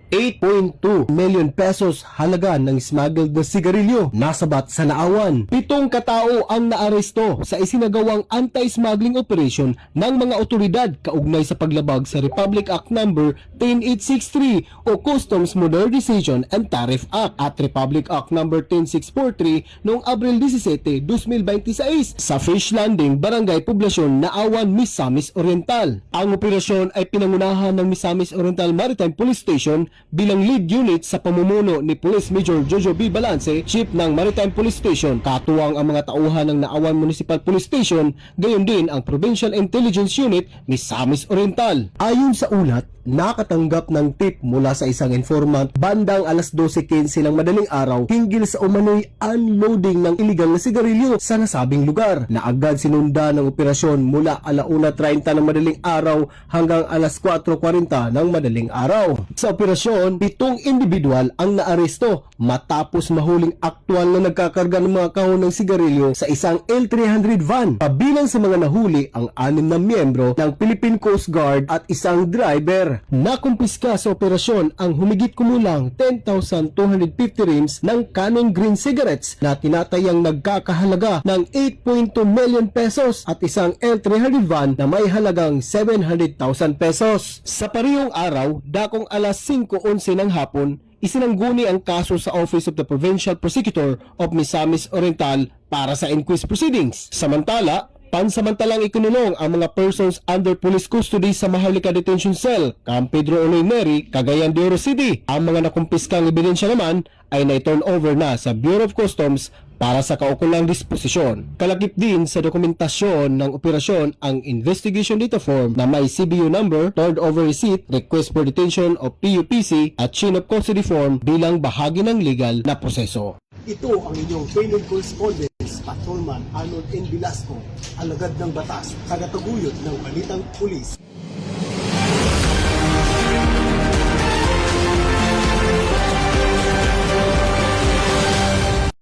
8.2 million pesos halaga ng smuggled na sigarilyo nasabat sa Naawan. 7 katao ang naaresto sa isinagawang anti-smuggling operation ng mga otoridad kaugnay sa paglabag sa Republic Act No. 10863 o Customs Modernization and Tariff Act at Republic Act No. 10643 noong Abril 17, 2026 sa Fish Landing, Barangay Poblasyon, Naawan, Misamis Oriental. Ang operasyon ay pinangunahan ng Misamis Oriental Maritime Police Station bilang lead unit sa pamumuno ni Police Major Jojo B. Balance, Chief ng Maritime Police Station. Katuwang ang mga tauhan ng Naawan Municipal Police Station, gayon din ang Provincial Intelligence Unit Misamis Oriental. Ayon sa ulat, nakatanggap ng tip mula sa isang informant bandang alas 12:15 ng madaling araw hinggil sa umano'y unloading ng iligal na sigarilyo sa nasabing lugar, na agad sinunda ng operasyon mula 1:30 ng madaling araw hanggang alas 4:40 ng madaling araw. Sa operasyon, 7 individual ang naaresto matapos mahuling aktwal na nagkakarga ng mga kahon ng sigarilyo sa isang L300 van. Kabilang sa mga nahuli ang 6 na miyembro ng Philippine Coast Guard at isang driver. Nakumpiska sa operasyon ang humigit kumulang 10,250 rims ng Canon Green cigarettes na tinatayang nagkakahalaga ng 8.2 million pesos at isang L300 van na may halagang 700,000 pesos. Sa parehong araw, dakong alas 5:11 ng hapon, isinangguni ang kaso sa Office of the Provincial Prosecutor of Misamis Oriental para sa inquest proceedings. Samantala, pansamantalang ikinulong ang mga persons under police custody sa Maharlika Detention Cell, Camp Pedro Oloy Neri, Cagayan de Oro City. Ang mga nakumpiskang ebidensya naman ay na-turn over na sa Bureau of Customs para sa kaukulang disposisyon. Kalakip din sa dokumentasyon ng operasyon ang Investigation Data Form na may CBU number, turned over receipt, request for detention of PUPC at chain of custody form bilang bahagi ng legal na proseso. Ito ang inyong payment correspondence, Patrolman Arnold N. Velasco, alagad ng batas, tagataguyod ng Balitang Pulis.